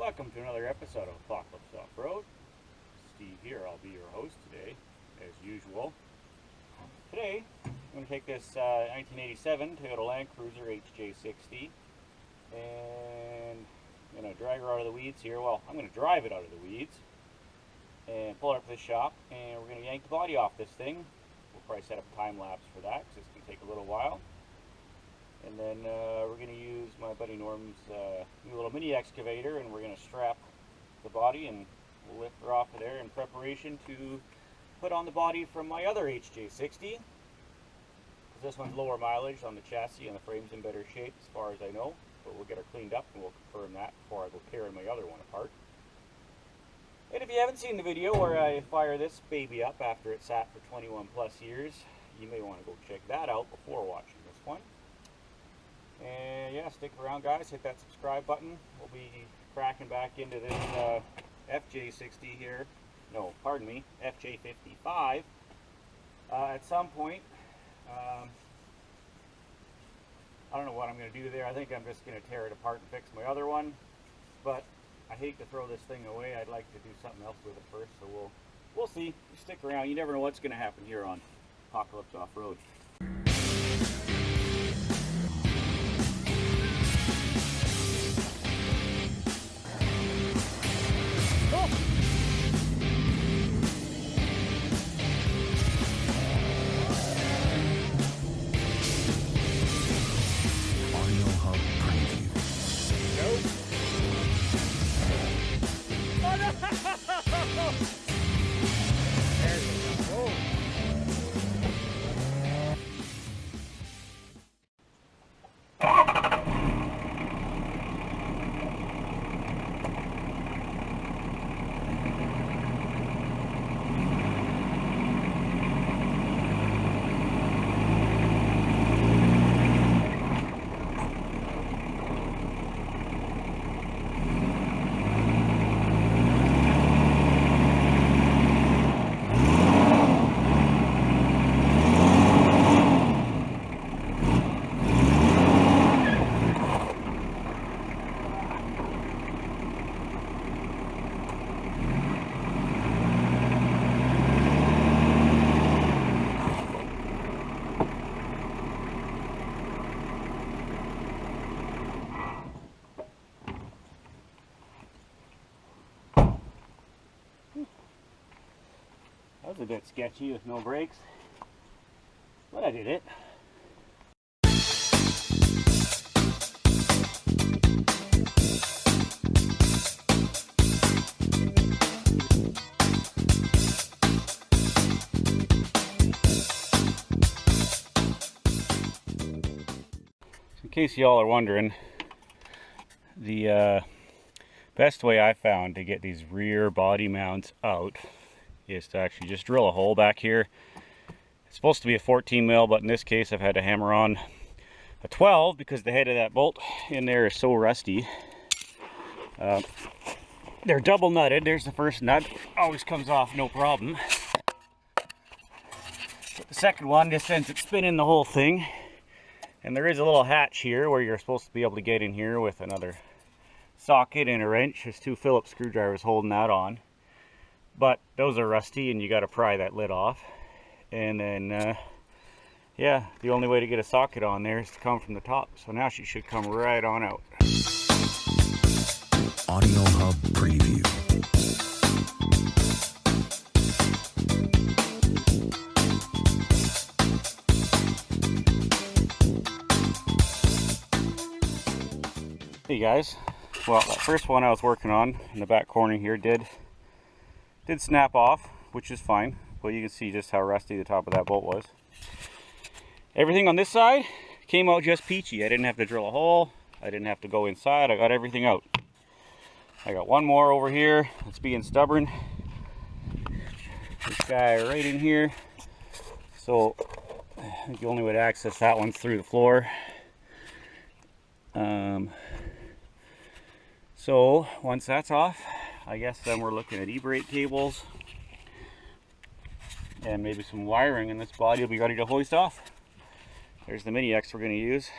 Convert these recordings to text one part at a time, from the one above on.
Welcome to another episode of Apocalypse Off-Road. Steve here, I'll be your host today, as usual. Today, I'm going to take this 1987 Toyota Land Cruiser HJ60 and I'm going to drag her out of the weeds here. Well, I'm going to drive it out of the weeds and pull it up to the shop, and we're going to yank the body off this thing. We'll probably set up a time lapse for that because it's going to take a little while. And then we're going to use my buddy Norm's new little mini excavator, and we're going to strap the body and we'll lift her off of there in preparation to put on the body from my other HJ60. This one's lower mileage on the chassis and the frame's in better shape as far as I know, but we'll get her cleaned up and we'll confirm that before I go tearing my other one apart. And if you haven't seen the video where I fire this baby up after it sat for 21 plus years, you may want to go check that out before watching this one. And yeah, stick around guys, hit that subscribe button. We'll be cracking back into this FJ60 here. No, pardon me, FJ55 at some point. I don't know what I'm going to do there. I think I'm just going to tear it apart and fix my other one. But I hate to throw this thing away. I'd like to do something else with it first. So we'll see. You stick around. You never know what's going to happen here on Apocalypse Off-Road. That was a bit sketchy with no brakes, but I did it. In case y'all are wondering, the best way I found to get these rear body mounts out is to actually just drill a hole back here. It's supposed to be a 14 mil, but in this case I've had to hammer on a 12 because the head of that bolt in there is so rusty. They're double nutted. There's the first nut, always comes off no problem. But the second one just sends it spinning the whole thing, and there is a little hatch here where you're supposed to be able to get in here with another socket and a wrench. There's two Phillips screwdrivers holding that on. But those are rusty and you got to pry that lid off. And then, yeah, the only way to get a socket on there is to come from the top. So now she should come right on out. Audio Hub Preview. Hey guys, well, that first one I was working on in the back corner here did snap off, which is fine, but you can see just how rusty the top of that bolt was. Everything on this side came out just peachy. I didn't have to drill a hole, I didn't have to go inside, I got everything out. I got one more over here that's being stubborn. This guy right in here. So I think the only way to access that one's through the floor. So once that's off, I guess then we're looking at e-brake cables and maybe some wiring, and this body will be ready to hoist off. There's the mini X we're going to use.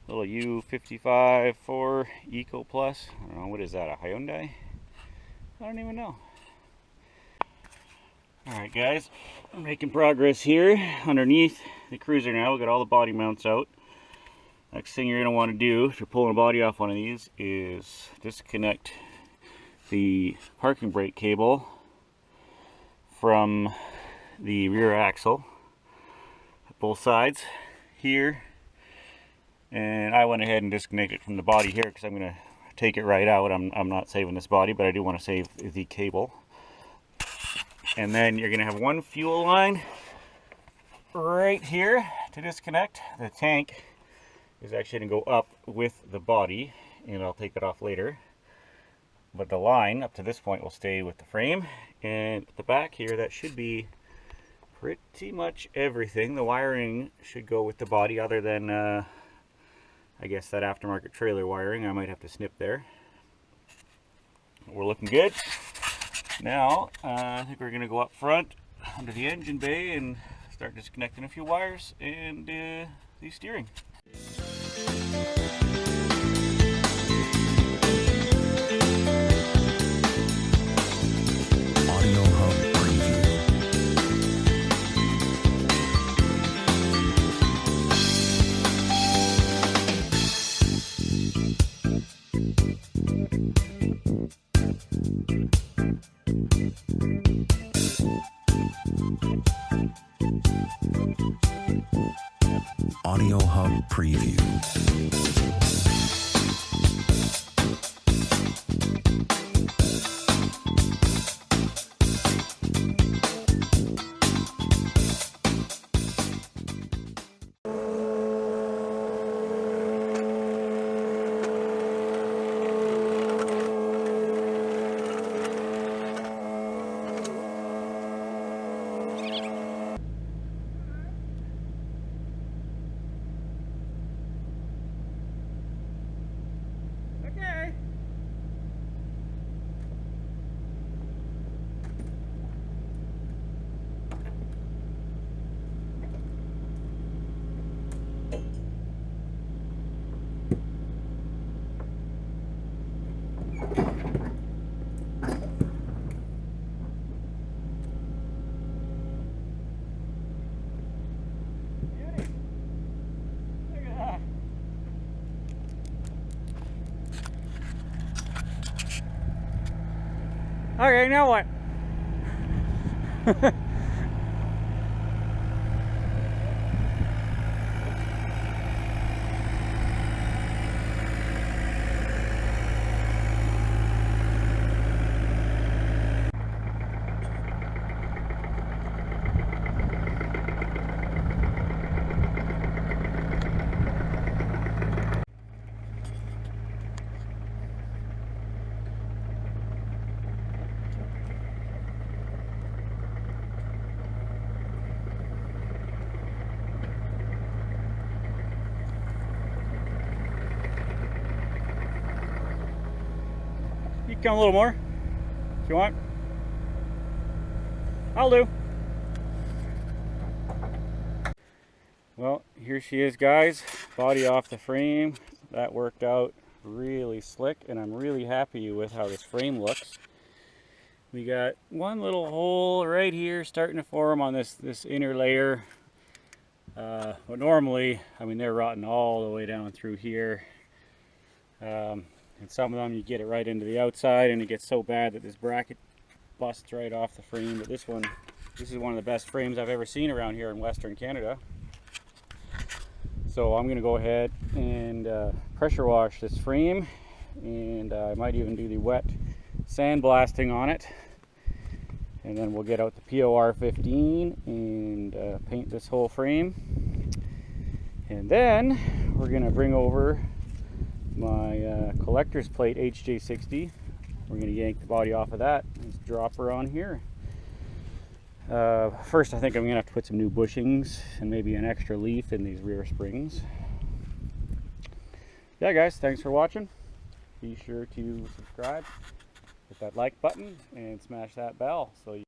Little U55 4 Eco Plus. I don't know, what is that, a Hyundai? I don't even know. Alright guys, I'm making progress here underneath the cruiser now. We've got all the body mounts out. Next thing you're going to want to do if you're pulling a body off one of these is disconnect the parking brake cable from the rear axle, both sides here, and I went ahead and disconnected it from the body here because I'm going to take it right out. I'm not saving this body, but I do want to save the cable. And then you're going to have one fuel line right here to disconnect. The tank is actually going to go up with the body, and I'll take that off later. But the line up to this point will stay with the frame. And at the back here, that should be pretty much everything. The wiring should go with the body, other than I guess that aftermarket trailer wiring. I might have to snip there. We're looking good. Now, I think we're going to go up front under the engine bay and start disconnecting a few wires and the steering. Audio Hub Preview. Audio Hub Preview. Okay. Look at that. Okay, now what? You can come a little more if you want. I'll do. Well, here she is, guys. Body off the frame. That worked out really slick, and I'm really happy with how this frame looks. We got one little hole right here starting to form on this inner layer. But normally, I mean, they're rotting all the way down through here. And some of them you get it right into the outside, and it gets so bad that this bracket busts right off the frame. But this is one of the best frames I've ever seen around here in Western Canada. So I'm going to go ahead and pressure wash this frame, and I might even do the wet sandblasting on it. And then we'll get out the POR 15 and paint this whole frame. And then we're going to bring over my collector's plate HJ60. We're going to yank the body off of that. Let's drop her on here. First, I think I'm going to have to put some new bushings and maybe an extra leaf in these rear springs. Yeah, guys, thanks for watching. Be sure to subscribe, hit that like button, and smash that bell so you